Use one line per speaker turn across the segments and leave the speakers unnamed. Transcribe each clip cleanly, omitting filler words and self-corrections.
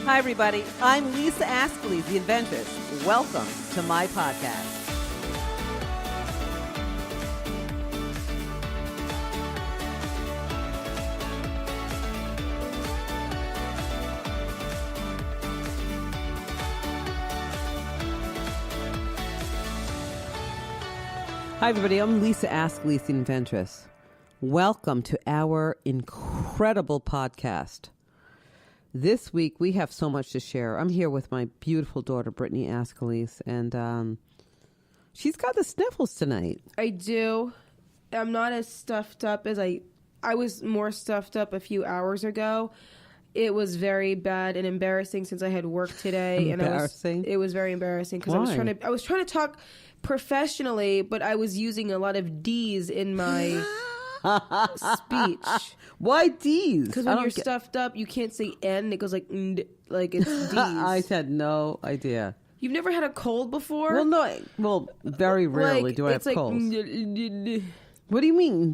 Hi, everybody. I'm Lisa Askley, the Inventress. Welcome to my podcast. Hi, everybody. I'm Lisa Askley, the Inventress. Welcome to our incredible podcast. This week, we have so much to share. I'm here with my beautiful daughter, Brittany Askeles, and she's got the sniffles tonight.
I do. I'm not as stuffed up as I was more stuffed up a few hours ago. It was very bad and embarrassing since I had work today.
Embarrassing?
It was very embarrassing because
Why?
I was trying to talk professionally, but I was using a lot of D's in my speech.
Why D's?
Because when you're stuffed up, you can't say N. It goes like it's D's.
I had no idea.
You've never had a cold before?
Well, no. Well, very rarely do I have colds. What do you mean?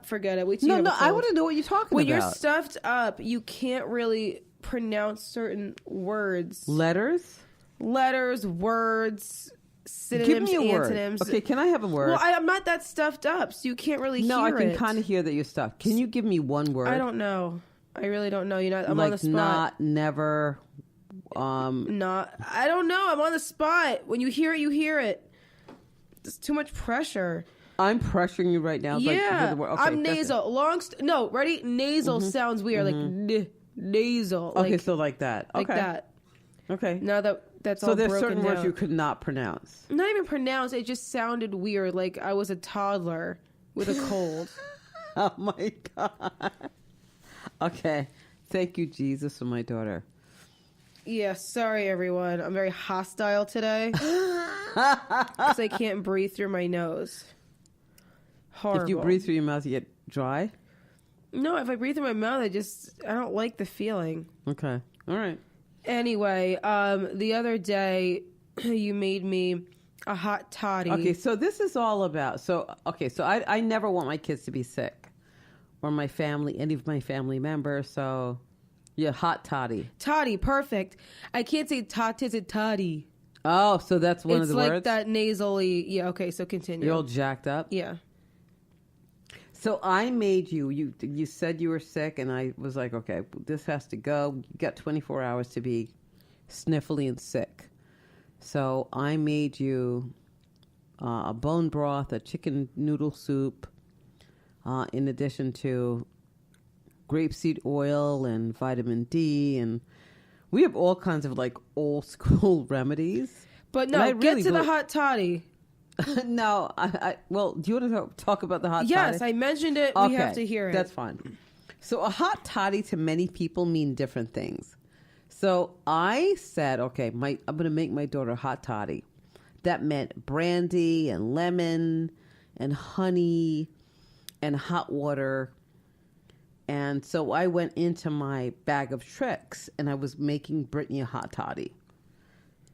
Forget it. Wait
No,
till you have a
I
cold.
want to know what you're talking
When
about.
you're stuffed up, you can't really pronounce certain words.
Letters,
words, synonyms,
give me a
antonyms.
word. Okay, can I have a word?
Well, I'm not that stuffed up, so you can't really hear it.
No, I can kind of hear that you're stuffed. Can you give me one word?
I don't know. I really don't know. I'm
like
on the spot.
Not, never,
Not. I don't know. I'm on the spot. When you hear it, you hear it. It's too much pressure.
I'm pressuring you right now.
Yeah,
like, to hear the word. Okay,
I'm nasal. No, ready? Nasal sounds weird, like nasal.
Okay, so like that. Okay.
Like that.
Okay.
Now that's all
so there's
broken
certain
down.
words you could not pronounce.
Not even pronounce. It just sounded weird, like I was a toddler with a cold.
Oh my God. Okay. Thank you, Jesus, for my daughter.
Yeah, sorry everyone. I'm very hostile today because I can't breathe through my nose. Horrible.
If you breathe through your mouth, you get dry?
No, if I breathe through my mouth, I don't like the feeling.
Okay. All right.
Anyway, the other day you made me a hot toddy.
Okay, so this is all about, I never want my kids to be sick or my family, any of my family members, so yeah, hot toddy.
Toddy, perfect. I can't say tot, is it toddy?
Oh, so that's one of the
It's like
words?
that nasally, yeah, okay, so continue.
You're all jacked up?
Yeah.
So I made you said you were sick, and I was like, okay, this has to go. You got 24 hours to be sniffly and sick. So I made you a bone broth, a chicken noodle soup, in addition to grapeseed oil and vitamin D. And we have all kinds of like old school remedies.
But no, get to the hot toddy.
No, well, do you want to talk about the hot toddy?
Yes, I mentioned it.
Okay,
we have to hear it.
That's fine. So a hot toddy to many people mean different things. So I said, okay, I'm going to make my daughter a hot toddy. That meant brandy and lemon and honey and hot water. And so I went into my bag of tricks and I was making Brittany a hot toddy.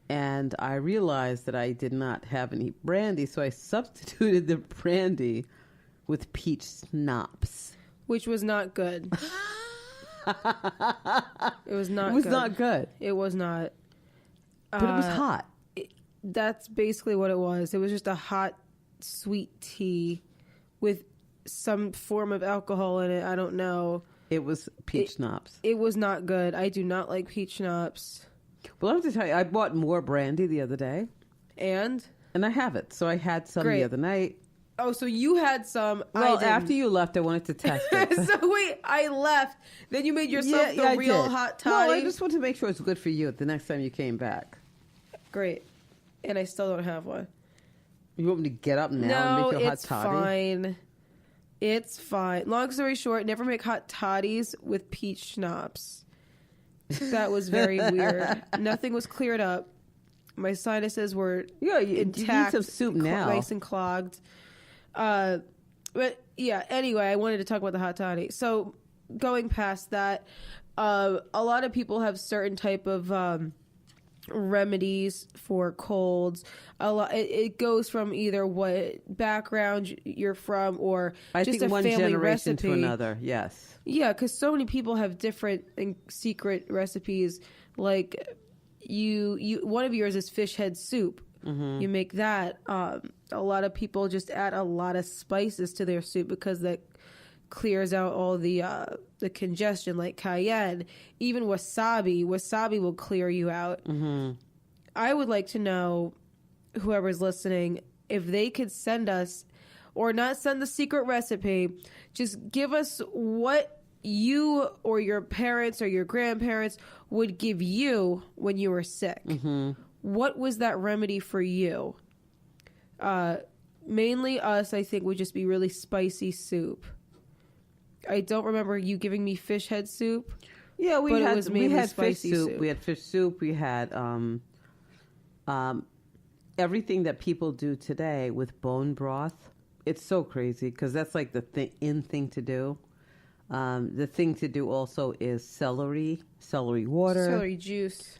And I realized that I did not have any brandy, so I substituted the brandy with peach schnapps.
Which was not good. It was not good.
It was not good.
It was not.
But it was hot.
That's basically what it was. It was just a hot, sweet tea with some form of alcohol in it. I don't know.
It was peach schnapps.
It was not good. I do not like peach schnapps.
Well, I have to tell you, I bought more brandy the other day.
And
I have it. So I had some
Great.
the other night.
Oh, so you had some.
Well,
I didn't.
after you left, I wanted to test it.
So wait, I left. Then you made yourself
I
real
did.
hot toddy.
No, I just wanted to make sure it's good for you the next time you came back.
Great. And I still don't have one.
You want me to get up now and make you a hot toddy?
No, it's fine. It's fine. Long story short, never make hot toddies with peach schnapps. That was very weird. Nothing was cleared up. My sinuses were intact.
You need some soup now.
Nice and clogged. But yeah, anyway, I wanted to talk about the hot toddy. So going past that, a lot of people have certain type of remedies for colds. A lot. It goes from either what background you're from, or
I
just
think
a
one
family
generation
recipe
to another. Yes.
Yeah, because so many people have different and secret recipes. Like you one of yours is fish head soup.
Mm-hmm.
You make that. A lot of people just add a lot of spices to their soup because that clears out all the congestion, like cayenne. Even wasabi will clear you out.
Mm-hmm.
I would like to know, whoever's listening, if they could send us, or not send the secret recipe, just give us what you or your parents or your grandparents would give you when you were sick.
Mm-hmm.
What was that remedy for you? Mainly us, I think, would just be really spicy soup. I don't remember you giving me fish head soup.
Yeah, we had fish
soup.
We had fish soup. We had everything that people do today with bone broth. It's so crazy because that's like the thing to do. The thing to do also is celery water,
celery juice.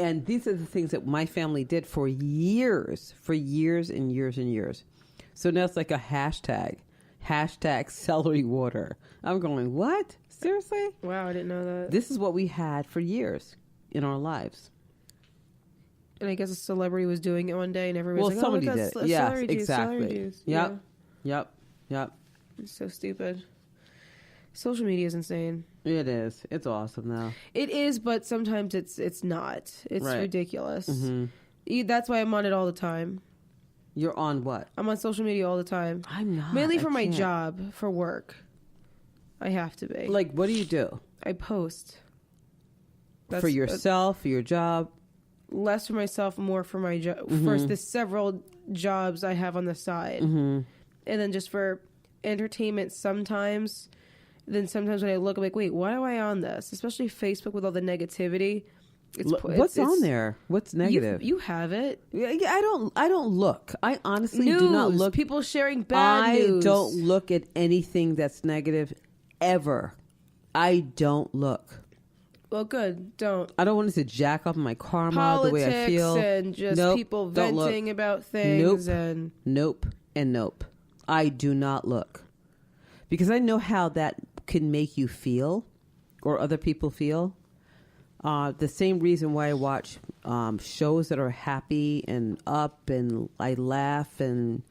and these are the things that my family did for years and years and years. So now it's like a hashtag celery water. I'm going, what? Seriously?
Wow, I didn't know that.
This is what we had for years in our lives.
And I guess a celebrity was doing it one day, and everybody was like,
somebody
"Oh,
did.
look,
Yes,
celery juice,
exactly.
celery juice."
Yep.
Yeah.
Yep.
It's so stupid. Social media is insane.
It is. It's awesome though.
It is, but sometimes it's not. It's
Right.
ridiculous.
Mm-hmm.
That's why I'm on it all the time.
You're on what?
I'm on social media all the time.
I'm not.
Mainly
I
for my
can't.
job, for work. I have to be.
Like, what do you do?
I post.
For yourself, for your job?
Less for myself, more for my job.
Mm-hmm.
First, the several jobs I have on the side.
Mm-hmm.
And then just for entertainment sometimes. Then sometimes when I look, I'm like, wait, why am I on this? Especially Facebook with all the negativity.
What's on there? What's negative?
You have it.
Yeah, I don't look. I honestly
News,
do not look.
People sharing bad news.
I don't look at anything that's negative ever. I don't look.
Well, good. Don't.
I don't want it to jack up my karma
Politics
the way I feel.
And just people venting about things.
Nope. Nope. I do not look. Because I know how that can make you feel or other people feel. The same reason why I watch shows that are happy and up and I laugh, and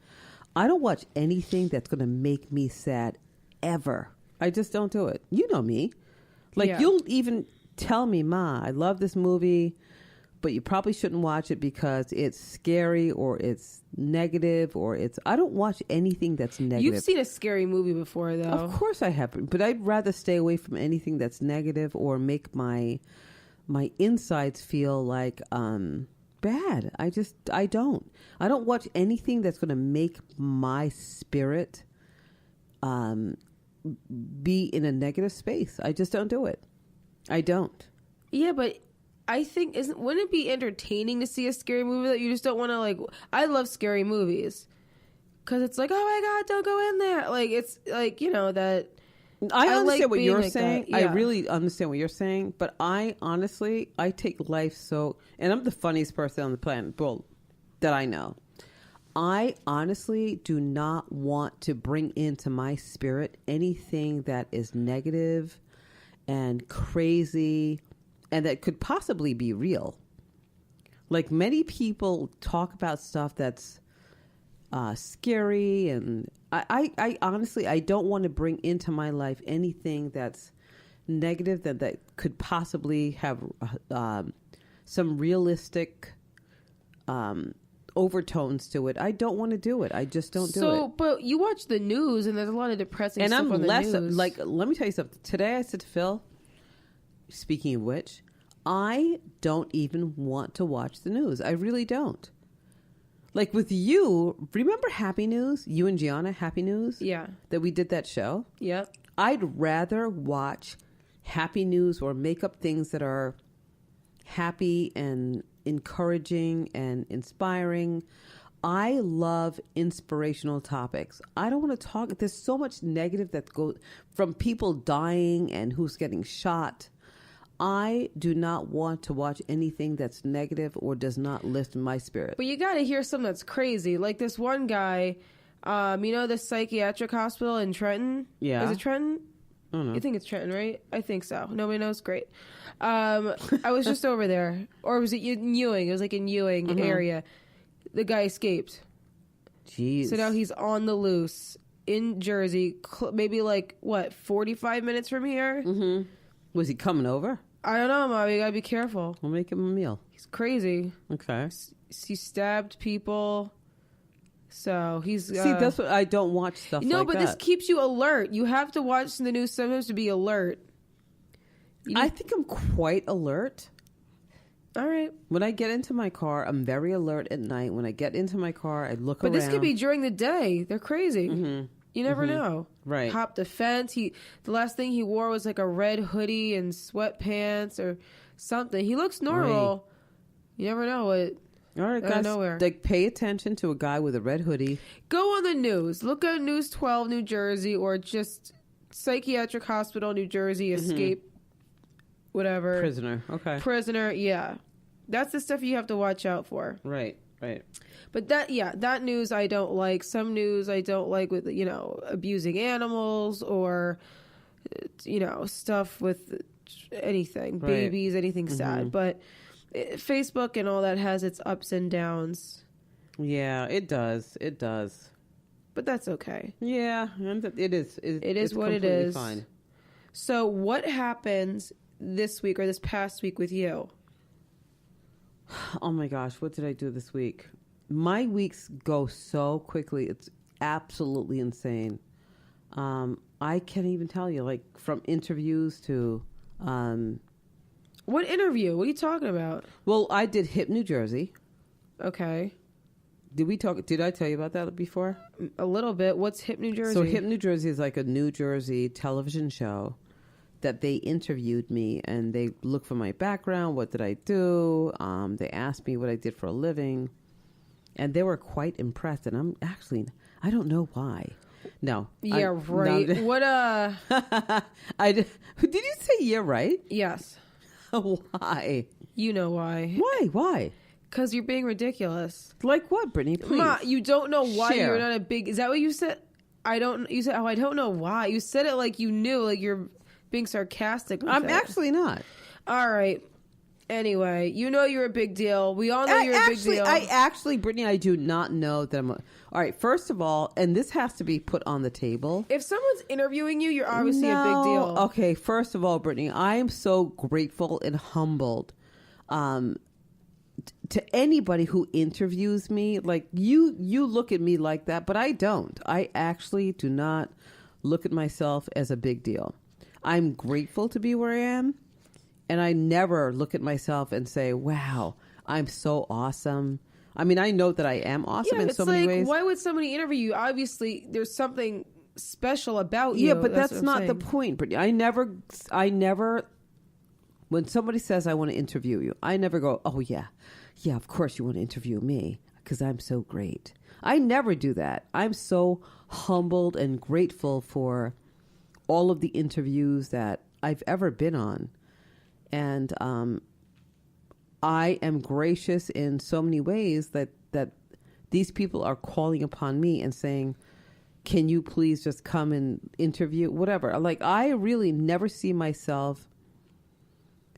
I don't watch anything that's going to make me sad ever. I just don't do it. You know me. Like, you'll even tell me, Ma, I love this movie, but you probably shouldn't watch it because it's scary or it's negative or I don't watch anything that's negative.
You've seen a scary movie before, though.
Of course I have, but I'd rather stay away from anything that's negative or make my insides feel like bad. I don't watch anything that's going to make my spirit be in a negative space. I just don't do it. I don't.
Yeah, but I think wouldn't it be entertaining to see a scary movie that you just don't want to like? I love scary movies because it's like, oh my God, don't go in there. Like, it's like, that.
I understand
like
what you're
like
saying.
Yeah.
I really understand what you're saying, but I take life and I'm the funniest person on the planet, well, that I know. I honestly do not want to bring into my spirit anything that is negative and crazy and that could possibly be real. Like, many people talk about stuff that's scary, and I honestly, I don't want to bring into my life anything that's negative that could possibly have some realistic overtones to it. I don't want to do it. I just don't do it.
So, but you watch the news, and there's a lot of depressing
and
stuff
I'm
on the
less
news.
like, let me tell you something. Today I said to Phil, speaking of which, I don't even want to watch the news. I really don't. Like, with you, remember Happy News? You and Gianna, Happy News?
Yeah.
That we did that show?
Yep.
I'd rather watch Happy News or make up things that are happy and encouraging and inspiring. I love inspirational topics. I don't want to talk. There's so much negative that goes from people dying and who's getting shot. I do not want to watch anything that's negative or does not lift my spirit.
But you got to hear something that's crazy. Like this one guy, you know, the psychiatric hospital in Trenton?
Yeah.
Is it Trenton?
I don't know.
I think it's Trenton, right? I think so. Nobody knows. Great. I was just over there. Or was it in Ewing? It was like in Ewing area. The guy escaped.
Jeez.
So now he's on the loose in Jersey, maybe like, 45 minutes from here?
Mm-hmm. Was he coming over?
I don't know, Mom. You got to be careful.
We'll make him a meal.
He's crazy.
Okay.
He stabbed people. So he's...
See, that's what I don't watch stuff like that.
No, but this keeps you alert. You have to watch the news sometimes to be alert.
I think I'm quite alert.
All right.
When I get into my car, I'm very alert at night. When I get into my car, I look around.
But this could be during the day. They're crazy. Mm-hmm. You never know.
Right.
Hopped the fence. The last thing he wore was like a red hoodie and sweatpants or something. He looks normal. Right. You never know what...
All right, guys, like pay attention to a guy with a red hoodie.
Go on the news. Look at News 12, New Jersey, or just Psychiatric Hospital, New Jersey, escape, whatever.
Prisoner, okay.
Prisoner, yeah. That's the stuff you have to watch out for.
Right.
But that news I don't like. Some news I don't like with, abusing animals or, stuff with anything, babies, anything sad. But... Facebook and all that has its ups and downs.
Yeah, it does.
But that's okay.
Yeah, it is.
It is what it is. Fine. So what happens this week or this past week with you?
Oh my gosh, what did I do this week? My weeks go so quickly. It's absolutely insane. I can't even tell you, like from interviews to...
What interview? What are you talking about?
Well, I did HIP New Jersey.
Okay.
Did I tell you about that before?
A little bit. What's HIP New Jersey?
So HIP New Jersey is like a New Jersey television show that they interviewed me and they looked for my background. What did I do? They asked me what I did for a living. And they were quite impressed. And I don't know why. No.
Yeah, right. No, what,
did you say yeah, right?
Yes.
Why?
You know why.
Why?
Because you're being ridiculous.
Like what, Brittany? Please.
Ma, you don't know why
Share.
you're not a big... Is that what you said? You said, I don't know why. You said it like you knew, like you're being sarcastic.
I'm actually not.
All right. Anyway, you know you're a big deal. We all know you're a big deal.
Brittany, I do not know that I'm... All right, first of all, and this has to be put on the table.
If someone's interviewing you, you're obviously a big deal.
Okay, first of all, Brittany, I am so grateful and humbled to anybody who interviews me. Like, you look at me like that, but I don't. I actually do not look at myself as a big deal. I'm grateful to be where I am. And I never look at myself and say, wow, I'm so awesome. I mean, I know that I am awesome in so many ways.
Why would somebody interview you? Obviously, there's something special about you.
Yeah, but that's not the point, Brittany. I never, when somebody says I want to interview you, I never go, oh, yeah, of course you want to interview me because I'm so great. I never do that. I'm so humbled and grateful for all of the interviews that I've ever been on. And I am gracious in so many ways that these people are calling upon me and saying, can you please just come and interview, whatever. Like, I really never see myself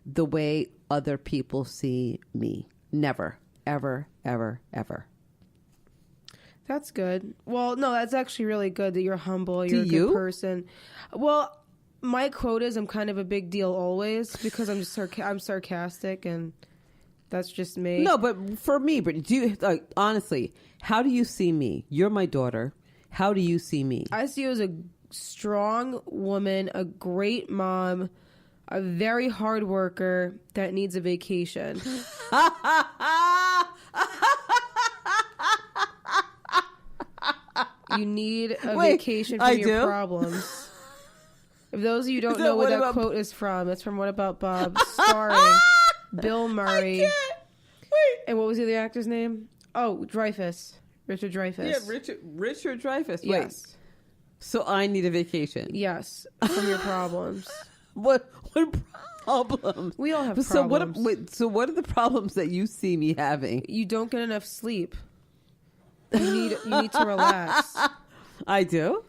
the way other people see me. Never, ever, ever, ever.
That's good. Well, no, that's actually really good that you're humble. You're a good person. Well, my quote is I'm kind of a big deal always because I'm sarcastic and that's just me.
No, but for me, but do you, like, honestly, how do you see me? You're my daughter. How do you see me?
I see you as a strong woman, a great mom, a very hard worker that needs a vacation. You need a vacation from your problems. If those of you don't know what that quote is from, it's from What About Bob, starring Bill Murray.
I can't. Wait.
And what was the other actor's name? Oh, Dreyfuss. Richard Dreyfuss.
Yeah, Richard Dreyfuss.
Yes.
Wait. So I need a vacation.
Yes, from your problems.
What problem?
We all have problems.
So what are the problems that you see me having?
You don't get enough sleep. You need to relax.
I do?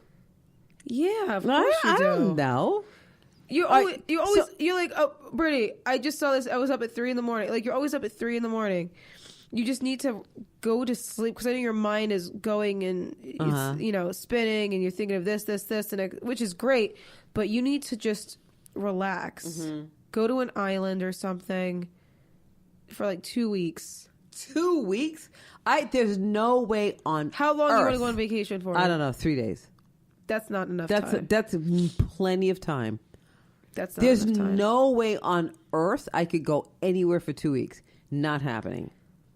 Yeah, of course you do.
I don't know.
You're like, oh, Brittany, I just saw this. I was up at 3 a.m. Like, you're always up at 3 a.m. You just need to go to sleep because I know your mind is going and it's, spinning and you're thinking of this, and which is great, but you need to just relax. Mm-hmm. Go to an island or something for like 2 weeks.
2 weeks? There's no way on
How long
Earth.
you want to go on vacation for?
I don't know, 3 days.
That's not enough time.
That's plenty of time.
That's not
There's
enough time.
no way on Earth I could go anywhere for 2 weeks. Not happening.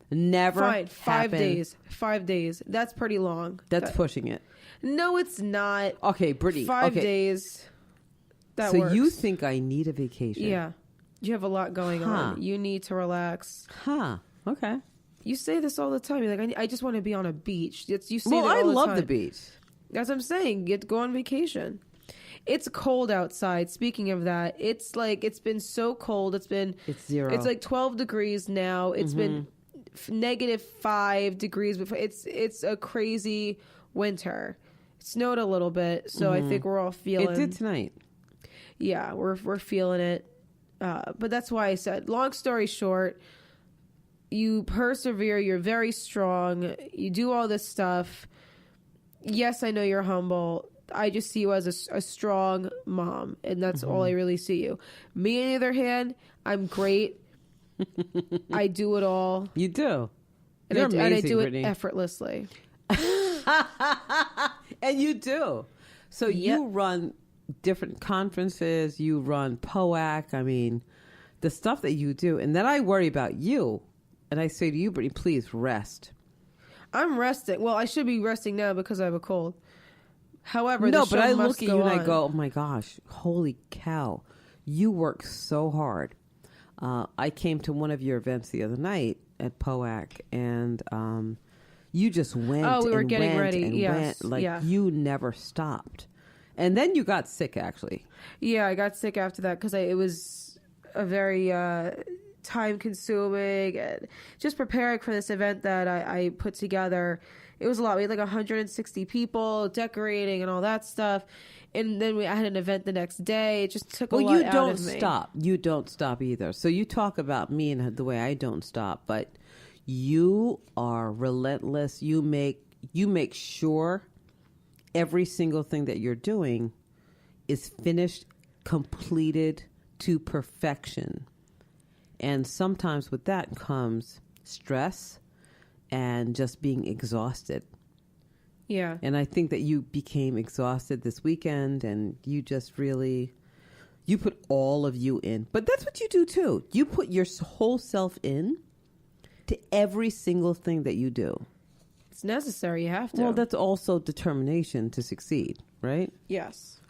Never.
Fine, 5
happen.
days. 5 days. That's pretty long.
That's pushing it.
No, it's not.
Okay, Brittany.
5 days. That
so
works.
you think I need a vacation?
Yeah. You have a lot going on. You need to relax.
Huh. Okay.
You say this all the time. You're like, I just want to be on a beach. You say
well,
that all
I
the
love
time.
the beach.
That's what I'm saying. Go on vacation. It's cold outside. Speaking of that, it's been so cold. It's 0. It's like 12 degrees now. It's been -5 degrees before. It's a crazy winter. It snowed a little bit, so I think we're all feeling.
It did tonight.
Yeah, we're feeling it. But that's why I said, long story short, you persevere. You're very strong. You do all this stuff. Yes, I know you're humble. I just see you as a strong mom, and that's all I really see you. Me, on the other hand, I'm great. I do it all.
You do.
And,
You're amazing,
and I do
Brittany.
it effortlessly.
And you do. So you run different conferences. You run POAC. I mean, the stuff that you do. And then I worry about you. And I say to you, Brittany, please rest.
I'm resting. Well, I should be resting now because I have a cold. However,
no,
the show
but I
must
look at
go
you and
on.
I go, oh my gosh, holy cow. You work so hard. I came to one of your events the other night at POAC, and you just went.
Oh, we were
and
getting
went
ready.
And
Yes,
went, you never stopped. And then you got sick, actually.
Yeah, I got sick after that because it was a very time-consuming and just preparing for this event that I put together. It was a lot. We had like 160 people decorating and all that stuff. And then I had an event the next day. It just took a lot out of me.
Well, you don't stop. You don't stop either. So you talk about me and the way I don't stop, but you are relentless. You make sure every single thing that you're doing is finished, completed to perfection. And sometimes with that comes stress and just being exhausted.
Yeah.
And I think that you became exhausted this weekend, and you just really, you put all of you in. But that's what you do too. You put your whole self in to every single thing that you do.
It's necessary. You have to.
Well, that's also determination to succeed, right?
Yes.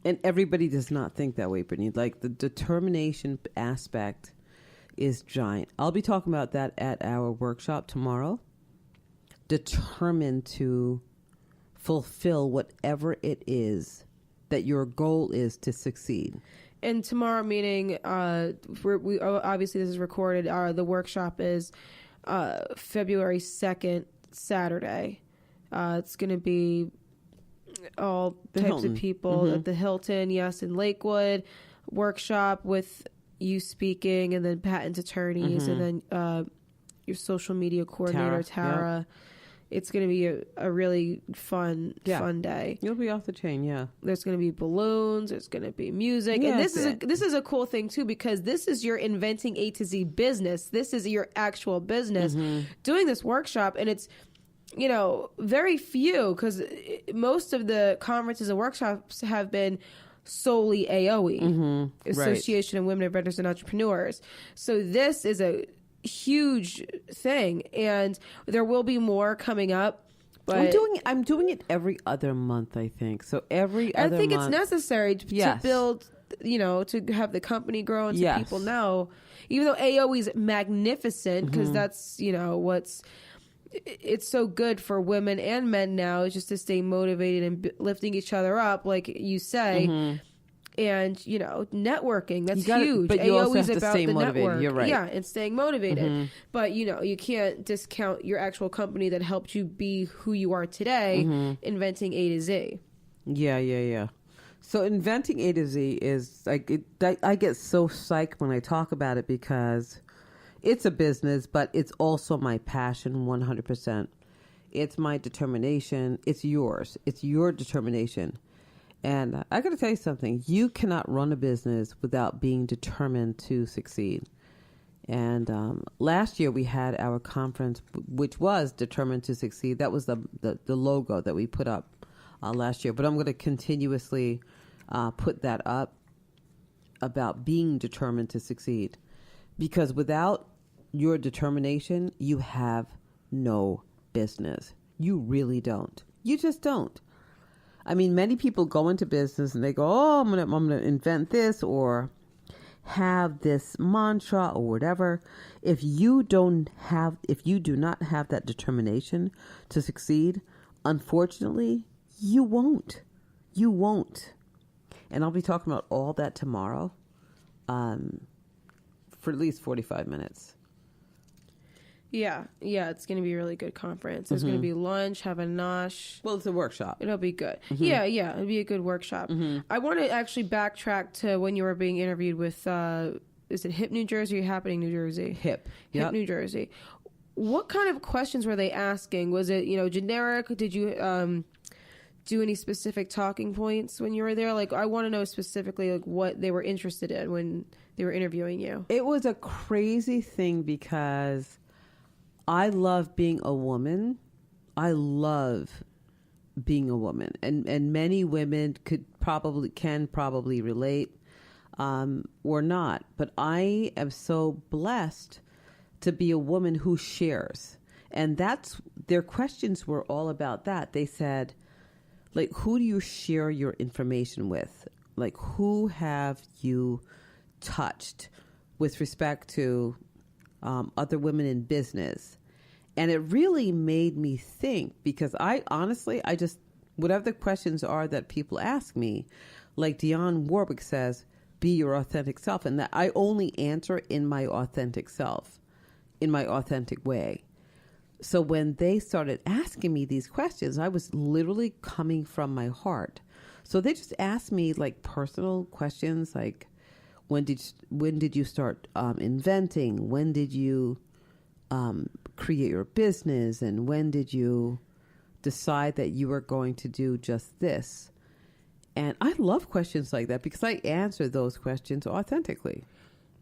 And everybody does not think that way, Brittany. Like, the determination aspect is giant. I'll be talking about that at our workshop tomorrow. Determined to fulfill whatever it is that your goal is to succeed.
And tomorrow meeting, we obviously this is recorded. The workshop is February 2nd, Saturday. It's going to be all types of people at the Hilton, yes, in Lakewood. Workshop with you speaking, and then patent attorneys, and then your social media coordinator, Tara.
Yep.
It's going to be a really fun day.
You'll be off the chain, yeah.
There's going to be balloons. There's going to be music. And this is a cool thing, too, because this is your Inventing A to Z business. This is your actual business. Doing this workshop, and it's, very few, because most of the conferences and workshops have been solely AOE, Association of Women Inventors and Entrepreneurs. So this is a huge thing, and there will be more coming up. But
I'm doing it every other month, I think. So every other month. I think
it's necessary to build, to have the company grow and to people know. Even though AOE is magnificent, because that's, it's so good for women and men now, is just to stay motivated and lifting each other up, like you say. and networking. That's huge.
But you
AO
also
is
have to
about
stay
the
motivated.
network.
You're right.
Yeah, and staying motivated. But you can't discount your actual company that helped you be who you are today, inventing A to Z.
Yeah. So inventing A to Z is like I get so psyched when I talk about it because it's a business, but it's also my passion 100%. It's my determination. It's yours. It's your determination. And I got to tell you something. You cannot run a business without being determined to succeed. And last year we had our conference, which was Determined to Succeed. That was the logo that we put up last year. But I'm going to continuously put that up about being determined to succeed. Because without your determination, you have no business. You really don't. You just don't. I mean, many people go into business and they go, "Oh, I'm gonna invent this or have this mantra or whatever." If you do not have that determination to succeed, unfortunately, you won't. You won't. And I'll be talking about all that tomorrow, for at least 45 minutes.
Yeah, it's going to be a really good conference. There's going to be lunch, have a nosh.
Well, it's a workshop.
It'll be good. Yeah, it'll be a good workshop. I want to actually backtrack to when you were being interviewed with, is it HIP New Jersey or Happening New Jersey?
HIP.
HIP New Jersey. What kind of questions were they asking? Was it, generic? Did you do any specific talking points when you were there? Like, I want to know specifically like what they were interested in when they were interviewing you.
It was a crazy thing because I love being a woman. I love being a woman. And many women can probably relate or not. But I am so blessed to be a woman who shares. And their questions were all about that. They said, like, who do you share your information with? Like, who have you touched with respect to other women in business? And it really made me think because I honestly, whatever the questions are that people ask me, like Dionne Warwick says, be your authentic self. And that I only answer in my authentic self, in my authentic way. So when they started asking me these questions, I was literally coming from my heart. So they just asked me like personal questions, like when did you start inventing? When did you create your business? And when did you decide that you were going to do just this? And I love questions like that because I answer those questions authentically.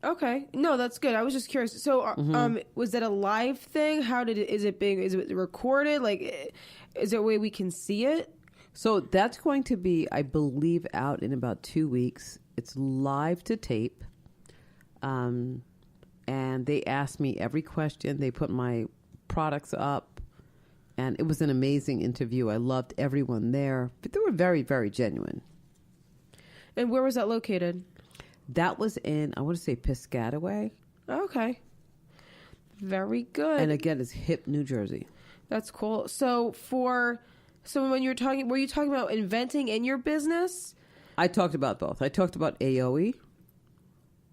Okay. No, that's good. I was just curious. So, was that a live thing? Is it recorded? Like, is there a way we can see it?
So that's going to be, I believe, out in about 2 weeks. It's live to tape. And they asked me every question. They put my products up. And it was an amazing interview. I loved everyone there. But they were very, very genuine.
And where was that located?
That was in, I want to say, Piscataway.
Okay. Very good.
And again, it's HIP, New Jersey.
That's cool. So when you were talking, were you talking about inventing in your business?
I talked about both. I talked about AOE,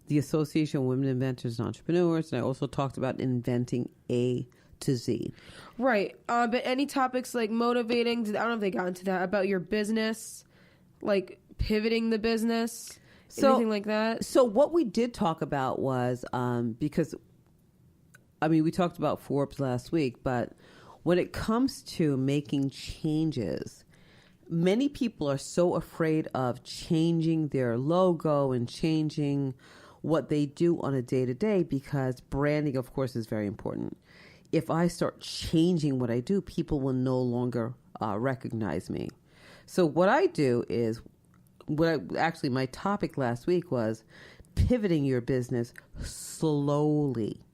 the Association of Women Inventors and Entrepreneurs, and I also talked about inventing A to Z.
Right. But any topics like motivating, I don't know if they got into that, about your business, like pivoting the business, anything like that? So
what we did talk about was, because, I mean, we talked about Forbes last week, but when it comes to making changes, many people are so afraid of changing their logo and changing what they do on a day-to-day because branding, of course, is very important. If I start changing what I do, people will no longer recognize me. So what I do is, my topic last week was pivoting your business slowly.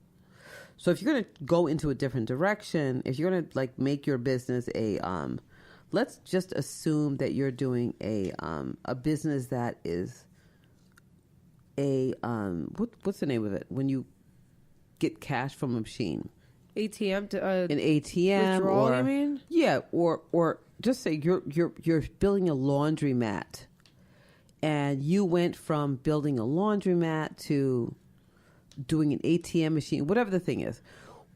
So if you're going to go into a different direction, if you're going to like make your business let's just assume that you're doing a business that is what's the name of it? When you get cash from a machine.
ATM to
an ATM
withdrawal, you mean?
Yeah, or just say you're building a laundromat and you went from building a laundromat to doing an ATM machine, whatever the thing is.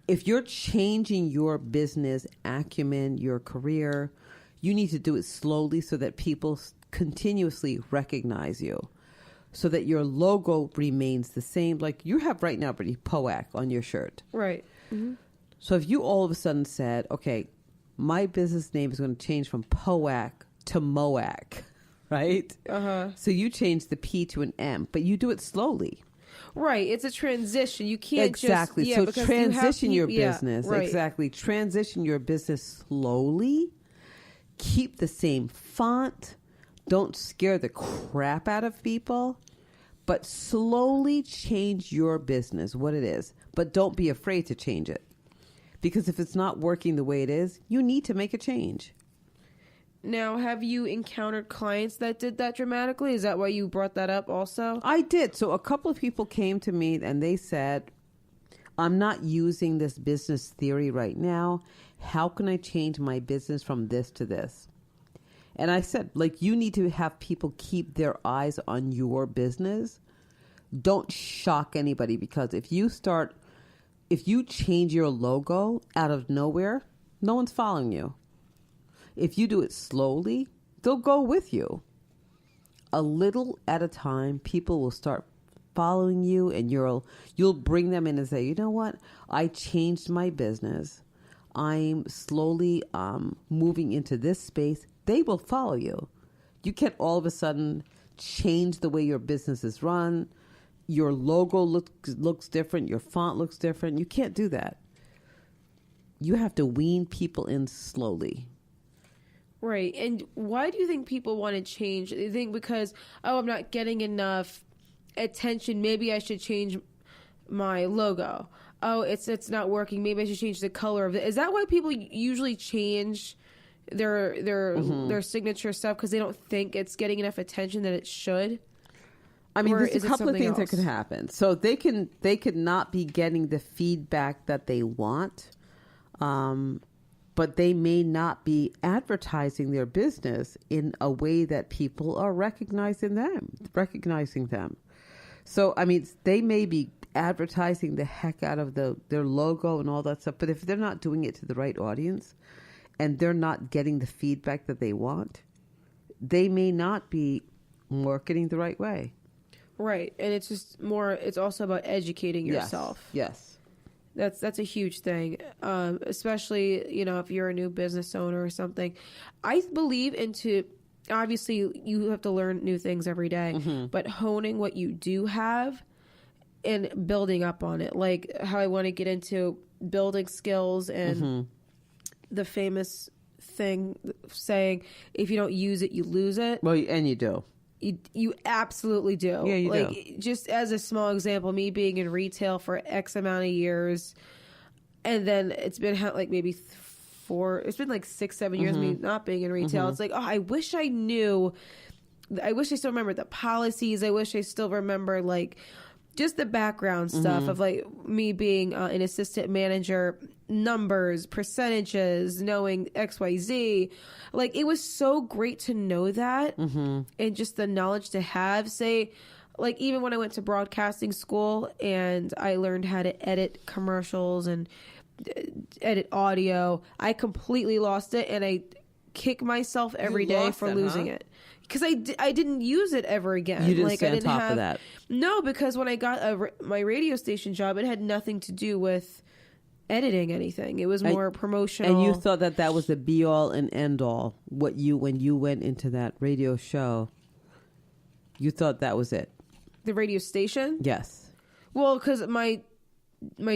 If you're changing your business acumen, your career, you need to do it slowly so that people continuously recognize you, so that your logo remains the same. Like you have right now, Brittany, POAC on your shirt.
Right. Mm-hmm.
So if you all of a sudden said, okay, my business name is going to change from POAC to MOAC, right?
Uh-huh.
So you change the P to an M, but you do it slowly.
Right. It's a transition. You can't
exactly.
just...
So
because
transition
you
your
have
business.
right.
Exactly. Transition your business slowly. Keep the same font. Don't scare the crap out of people, but slowly change your business, what it is. But don't be afraid to change it. Because if it's not working the way it is, you need to make a change.
Now, have you encountered clients that did that dramatically? Is that why you brought that up also?
I did. So a couple of people came to me and they said, I'm not using this business theory right now. How can I change my business from this to this? And I said, like, you need to have people keep their eyes on your business. Don't shock anybody, because if you change your logo out of nowhere, no one's following you. If you do it slowly, they'll go with you. A little at a time, people will start following you, and you'll bring them in and say, you know what? I changed my business. I'm slowly moving into this space. They will follow you. You can't all of a sudden change the way your business is run. Your logo looks different. Your font looks different. You can't do that. You have to wean people in slowly.
Right. And why do you think people want to change? They think because, I'm not getting enough attention. Maybe I should change my logo. Oh, it's not working. Maybe I should change the color of it. Is that why people usually change their signature stuff? Because they don't think it's getting enough attention that it should?
I mean,
or
there's a couple of things that could happen. So they could not be getting the feedback that they want. But they may not be advertising their business in a way that people are recognizing them. So, I mean, they may be advertising the heck out of their logo and all that stuff, but if they're not doing it to the right audience and they're not getting the feedback that they want, they may not be marketing the right way.
Right. And it's also about educating yourself.
Yes.
That's a huge thing, especially, if you're a new business owner or something. I believe obviously you have to learn new things every day, but honing what you do have and building up on it. Like how I want to get into building skills and the famous thing saying, if you don't use it, you lose it.
Well, and you do.
You absolutely do.
Yeah, you
do. Just as a small example, me being in retail for X amount of years, and then it's been maybe it's been 6-7 years me not being in retail. It's like, I wish I knew. I wish I still remember the policies. I wish I still remember just the background stuff of me being an assistant manager, numbers, percentages, knowing XYZ. It was so great to know that and just the knowledge to have. Even when I went to broadcasting school and I learned how to edit commercials and edit audio, I completely lost it, and I kick myself every day for losing it. Because I didn't use it ever again.
You didn't stay on top of that.
No, because when I got my radio station job, it had nothing to do with editing anything. It was more promotional.
And you thought that was the be all and end all. When you went into that radio show, you thought that was it.
The radio station?
Yes.
Well, because my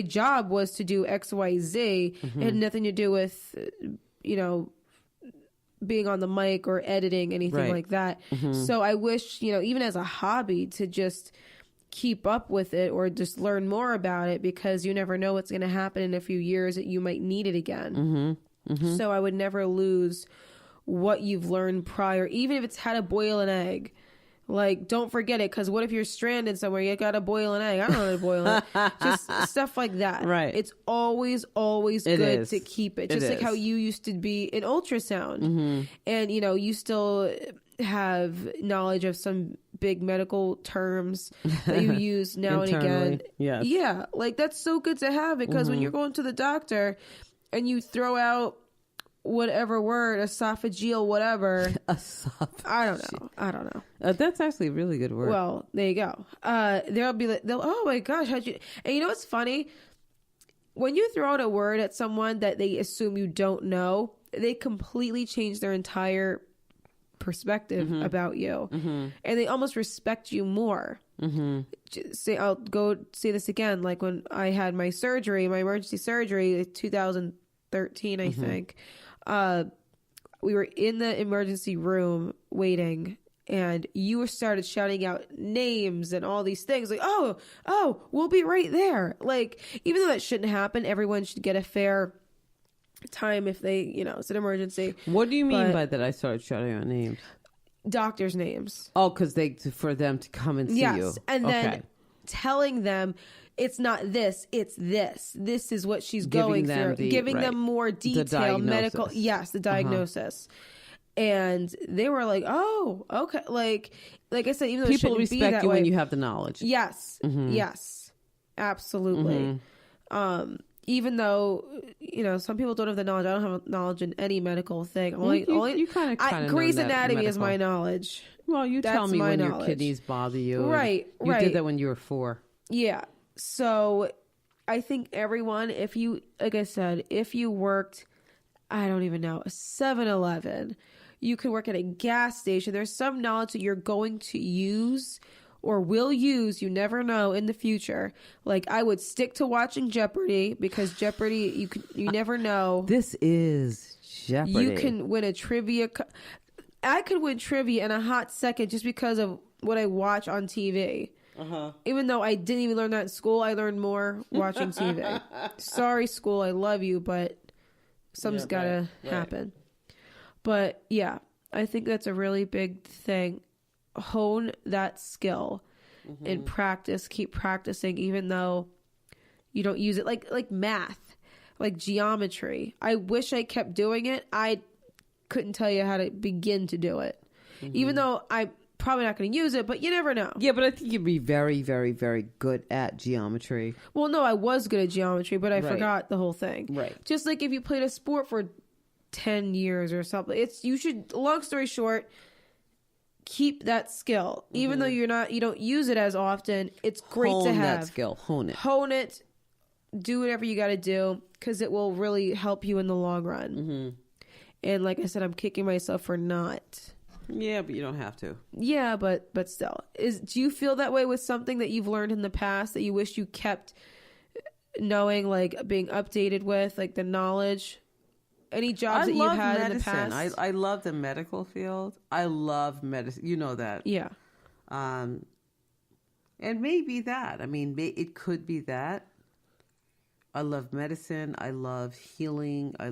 job was to do XYZ. It had nothing to do with being on the mic or editing, anything like that. So I wish, even as a hobby, to just keep up with it or just learn more about it, because you never know what's going to happen in a few years that you might need it again. So I would never lose what you've learned prior, even if it's how to boil an egg. Don't forget it, because what if you're stranded somewhere? You got to boil an egg. I don't know how to boil it. Just stuff like that. Right. It's always good to keep it. Just like how you used to be in ultrasound. And, you still have knowledge of some big medical terms that you use now and again.
Yes.
Yeah, like that's so good to have, because when you're going to the doctor and you throw out whatever word, esophageal, whatever. I don't know.
That's actually a really good word.
Well, there you go. They'll be like, oh my gosh, how'd you? And you know what's funny? When you throw out a word at someone that they assume you don't know, they completely change their entire perspective about you, and they almost respect you more. I'll go say this again. Like when I had my emergency surgery, 2013, I think. We were in the emergency room waiting, and you started shouting out names and all these things like, oh, we'll be right there. Like, even though that shouldn't happen, everyone should get a fair time if they, it's an emergency.
What do you mean by that? I started shouting out names.
Doctors' names.
Oh, because for them to come and see you.
Yes, and then telling them, it's not this, it's this. This is what she's going through. Giving them more detail, medical. Yes, the diagnosis. And they were like, oh, okay. Like I said, even though
people
respect
be that you way, when you have the knowledge.
Yes. Yes. Absolutely. Even though, some people don't have the knowledge. I don't have knowledge in any medical thing.
You kind of
Grey's Anatomy is my knowledge.
Well, you tell me when your kidneys bother you.
Right.
You did that when you were 4.
Yeah. So I think everyone, like I said, if you worked, I don't even know, a 7-Eleven, you could work at a gas station. There's some knowledge that you're going to use or will use, you never know, in the future. Like, I would stick to watching Jeopardy, because Jeopardy, you never know.
This is Jeopardy.
You can win a trivia. I could win trivia in a hot second just because of what I watch on TV. Even though I didn't even learn that in school, I learned more watching TV. Sorry, school, I love you, but something's gotta happen. But yeah, I think that's a really big thing. Hone that skill and practice. Keep practicing, even though you don't use it. Like math, like geometry. I wish I kept doing it. I couldn't tell you how to begin to do it, even though I. Probably not going to use it, but you never know.
Yeah, but I think you'd be very, very, very good at geometry.
Well, no, I was good at geometry, but I forgot the whole thing.
Right.
Just like if you played a sport for 10 years or something, you should, long story short, keep that skill. Even though you don't use it as often, it's great to have.
Hone that skill.
Hone it. Do whatever you got to do, because it will really help you in the long run. And like I said, I'm kicking myself for not.
Yeah, but you don't have to.
Yeah, but still. Do you feel that way with something that you've learned in the past that you wish you kept knowing, like being updated with, like the knowledge? Any jobs that you've had in the past?
I love the medical field. I love medicine. You know that.
Yeah.
And maybe that. I mean, it could be that. I love medicine. I love healing. I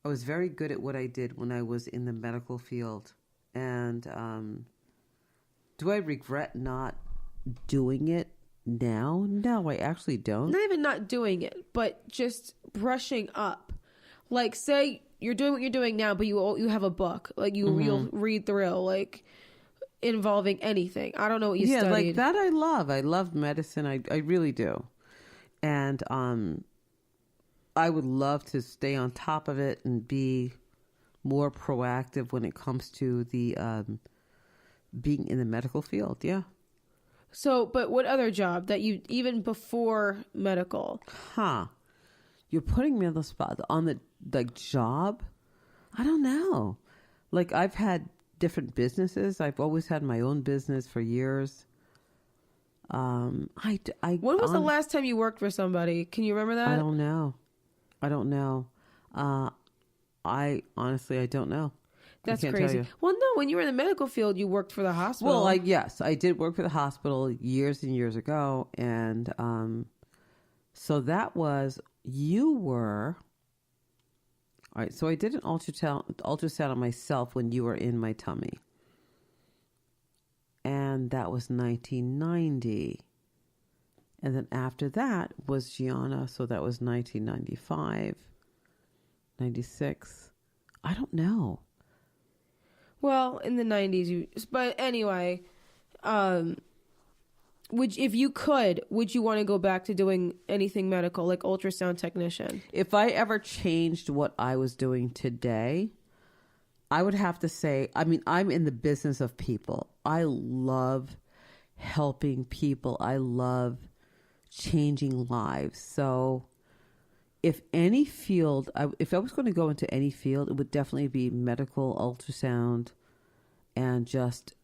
was very good at what I did when I was in the medical field. And do I regret not doing it now? No, I actually don't.
Not even not doing it, but just brushing up. Like, say you're doing what you're doing now, but you have a book. Like, you'll read through, like, involving anything. I don't know what you studied.
Yeah, like that I love. I love medicine. I really do. And I would love to stay on top of it and be more proactive when it comes to the being in the medical field. Yeah.
So, but what other job that you, even before medical?
You're putting me on the spot. On the job? I don't know. Like, I've had different businesses. I've always had my own business for years. When
was the last time you worked for somebody? Can you remember that?
I don't know. I honestly, I don't know.
That's crazy. Well, no, when you were in the medical field, you worked for the hospital.
Well, yes, I did work for the hospital years and years ago. And so that was, all right, so I did an ultrasound on myself when you were in my tummy. And that was 1990. And then after that was Gianna, so that was 1995, 96. I don't know.
Well, in the 90s, but anyway, if you could, would you want to go back to doing anything medical, like ultrasound technician?
If I ever changed what I was doing today, I would have to say, I mean, I'm in the business of people. I love helping people. I love changing lives. So if any field, if I was going to go into any field, it would definitely be medical, ultrasound, and just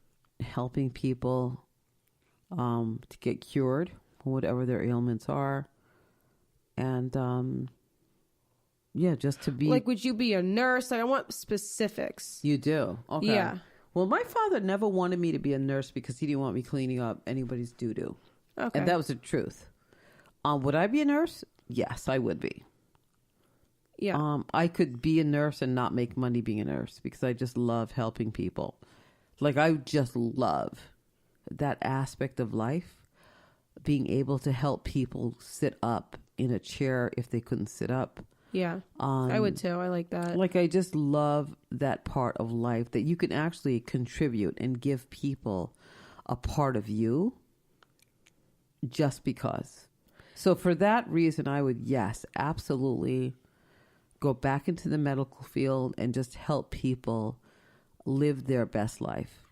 helping people to get cured, whatever their ailments are. And yeah, just to be...
Like, would you be a nurse? Like, I want specifics.
You do? Okay.
Yeah.
Well, my father never wanted me to be a nurse because he didn't want me cleaning up anybody's doo-doo.
Okay.
And that was the truth. Would I be a nurse? Yes, I would be.
Yeah.
I could be a nurse and not make money being a nurse because I just love helping people. Like, I just love that aspect of life, being able to help people sit up in a chair if they couldn't sit up.
Yeah, I would too. I like that.
Like, I just love that part of life that you can actually contribute and give people a part of you just because. So for that reason, I would, yes, absolutely go back into the medical field and just help people live their best life.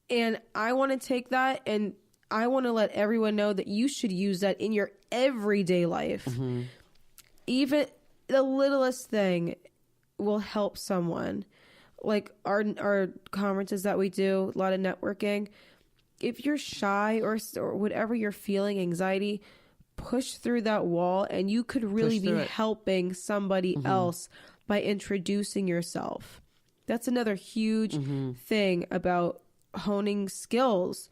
And I want to take that and I want to let everyone know that you should use that in your everyday life. Mm-hmm. Even the littlest thing will help someone. Like our conferences that we do, a lot of networking. If you're shy or whatever you're feeling, anxiety, push through that wall and you could really be helping somebody else by introducing yourself. That's another huge thing about honing skills.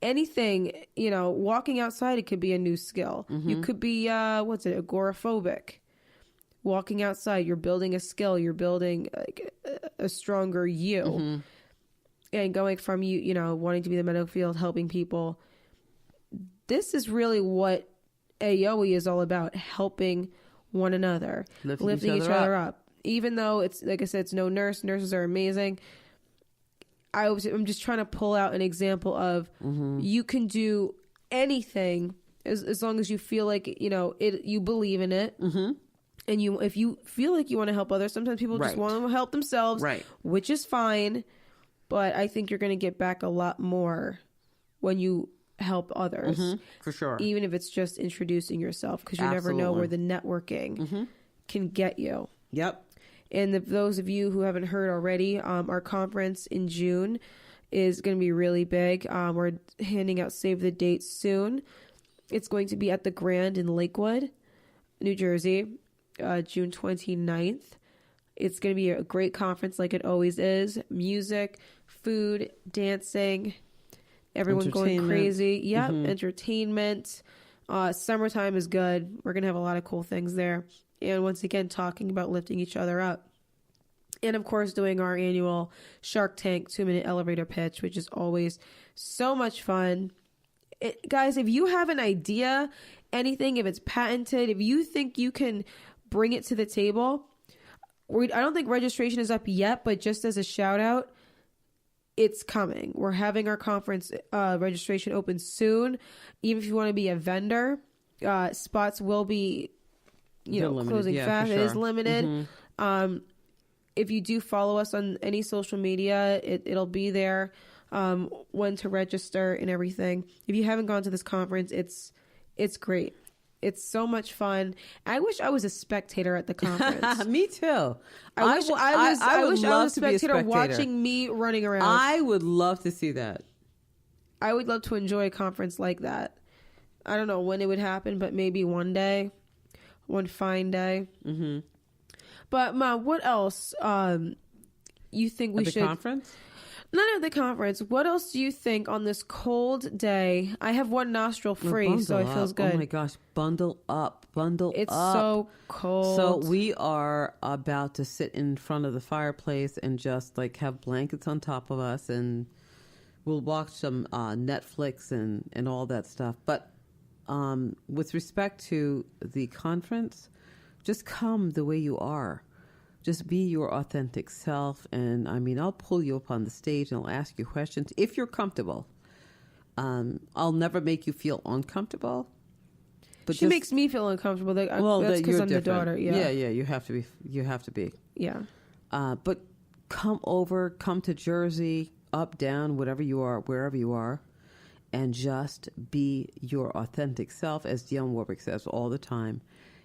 Anything, walking outside, it could be a new skill. You could be, agoraphobic. Walking outside, you're building a skill. You're building like a stronger you. And going from wanting to be in the medical field, helping people. This is really what AOE is all about, helping one another, lifting each other up. Even though it's, like I said, it's no nurse. Nurses are amazing. I'm just trying to pull out an example of you can do anything as long as you feel like, you believe in it. And if you feel like you want to help others, sometimes people just want to help themselves, which is fine. But I think you're going to get back a lot more when you help others.
For sure.
Even if it's just introducing yourself, because you never know where the networking can get you.
Yep.
And those of you who haven't heard already, our conference in June is going to be really big. We're handing out save the dates soon. It's going to be at the Grand in Lakewood, New Jersey, June 29th. It's going to be a great conference like it always is. Music, food, dancing, everyone going crazy. Yep, entertainment. Summertime is good. We're going to have a lot of cool things there. And once again, talking about lifting each other up. And of course, doing our annual Shark Tank 2-minute elevator pitch, which is always so much fun. Guys, if you have an idea, anything, if it's patented, if you think you can bring it to the table, I don't think registration is up yet, but just as a shout out, it's coming. We're having our conference registration open soon. Even if you want to be a vendor, spots will be closing fast. Sure. It is limited. If you do follow us on any social media, it'll be there, when to register and everything. If you haven't gone to this conference, it's great. It's so much fun. I wish I was a spectator at the conference.
Me too.
I wish I was a spectator watching me running around.
I would love to see that.
I would love to enjoy a conference like that. I don't know when it would happen, but maybe one day. One fine day. But Mom, what else you think we should?
At the conference?
Not at the conference. What else do you think on this cold day? I have one nostril free, so it feels good.
Oh my gosh, bundle up.
It's so cold.
So we are about to sit in front of the fireplace and just like have blankets on top of us, and we'll watch some Netflix and all that stuff. But with respect to the conference, just come the way you are. just be your authentic self. And I mean, I'll pull you up on the stage and I'll ask you questions if you're comfortable. I'll never make you feel uncomfortable. But
she makes me feel uncomfortable. That's because I'm the daughter. Yeah.
Yeah. You have to be.
Yeah.
But come to Jersey, up, down, whatever you are, wherever you are, and just be your authentic self, as Dionne Warwick says all the time.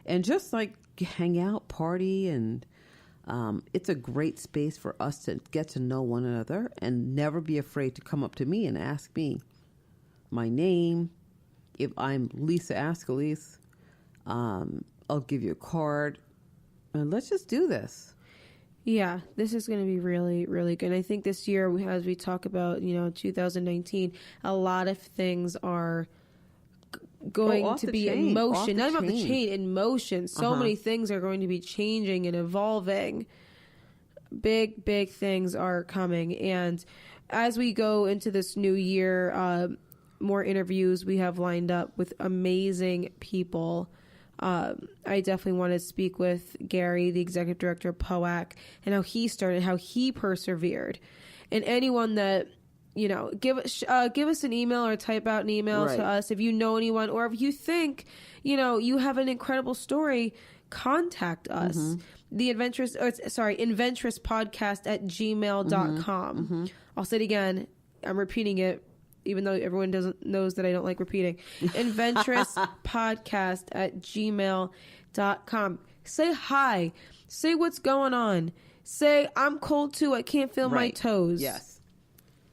And just like hang out, party, and it's a great space for us to get to know one another, and never be afraid to come up to me and ask me my name. If I'm Lisa Ascalise, I'll give you a card, and let's just do this.
Yeah, this is going to be really, really good. And I think this year, as we talk about, 2019, a lot of things are going to be in motion. Not about the chain, in motion. So many things are going to be changing and evolving. Big, big things are coming. And as we go into this new year, more interviews we have lined up with amazing people. I definitely want to speak with Gary, the executive director of POAC, and how he started, how he persevered. And anyone that, give us an email or type out an email to us if you know anyone, or if you think, you have an incredible story, contact us. The Inventress Podcast at gmail.com. I'll say it again. I'm repeating it, even though everyone knows that I don't like repeating. Inventress Podcast at gmail.com. Say hi. Say what's going on. Say, I'm cold too. I can't feel my toes.
Yes.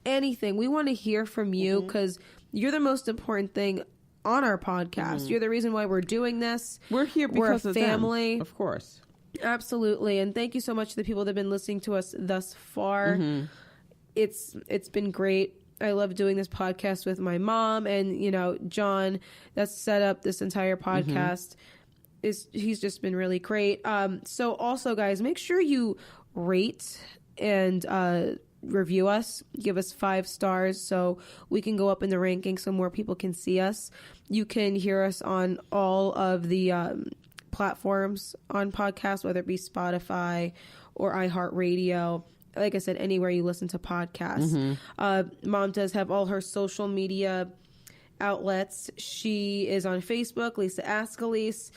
Anything. We want to hear from you, because you're the most important thing on our podcast. You're the reason why we're doing this.
We're here because
we're a family.
Of them. Of course.
Absolutely. And thank you so much to the people that have been listening to us thus far. It's been great. I love doing this podcast with my mom, and John that's set up this entire podcast. He's just been really great. So also, guys, make sure you rate and review us. Give us 5 stars so we can go up in the rankings, so more people can see us. You can hear us on all of the platforms on podcasts, whether it be Spotify or iHeartRadio. Like I said, anywhere you listen to podcasts. Mom does have all her social media outlets. She is on Facebook, Lisa Ascalise.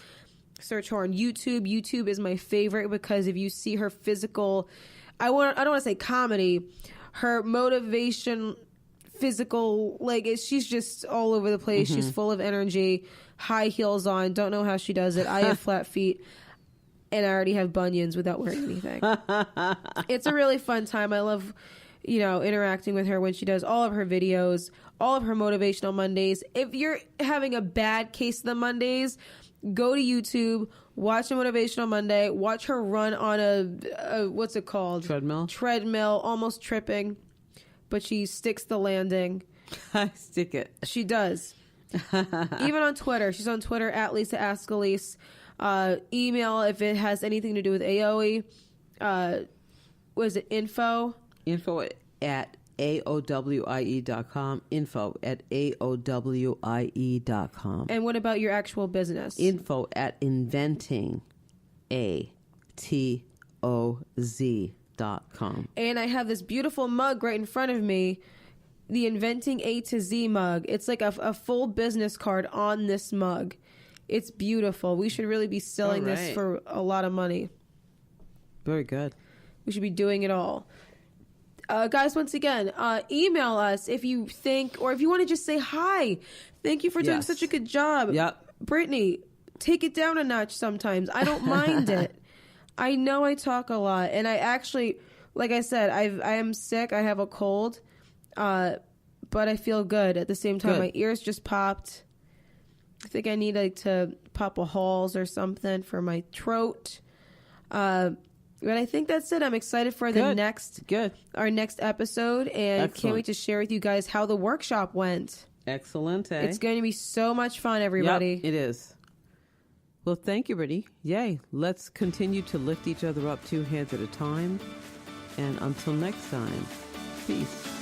Search her on YouTube. YouTube is my favorite, because if you see her physical, I don't want to say comedy, her motivation, physical, she's just all over the place. She's full of energy, high heels on. Don't know how she does it. I have flat feet. And I already have bunions without wearing anything. It's a really fun time. I love, interacting with her when she does all of her videos, all of her motivational Mondays. If you're having a bad case of the Mondays, go to YouTube, watch a motivational Monday, watch her run on a what's it called? Treadmill, almost tripping, but she sticks the landing.
I stick it.
She does. Even on Twitter. She's on Twitter at Lisa Ascalise. Email if it has anything to do with AOE. Was it info?
Info at AOWIE.com. Info at AOWIE.com.
And what about your actual business?
Info at inventingatoz.com.
And I have this beautiful mug right in front of me. The Inventing A to Z mug. It's like a full business card on this mug. It's beautiful. We should really be selling this for a lot of money.
Very good.
We should be doing it all. Guys, once again, email us if you think, or if you want to just say hi. Thank you for doing such a good job.
Yep.
Brittany, take it down a notch sometimes. I don't mind it. I know I talk a lot. And I actually, like I said, I am sick. I have a cold. But I feel good at the same time. My ears just popped. I think I need to pop a Halls or something for my throat. But I think that's it. I'm excited for our next episode, and can't wait to share with you guys how the workshop went.
Excellent.
It's going to be so much fun, everybody.
Yep, it is. Well, thank you, Brittany. Yay. Let's continue to lift each other up 2 hands at a time. And until next time, peace.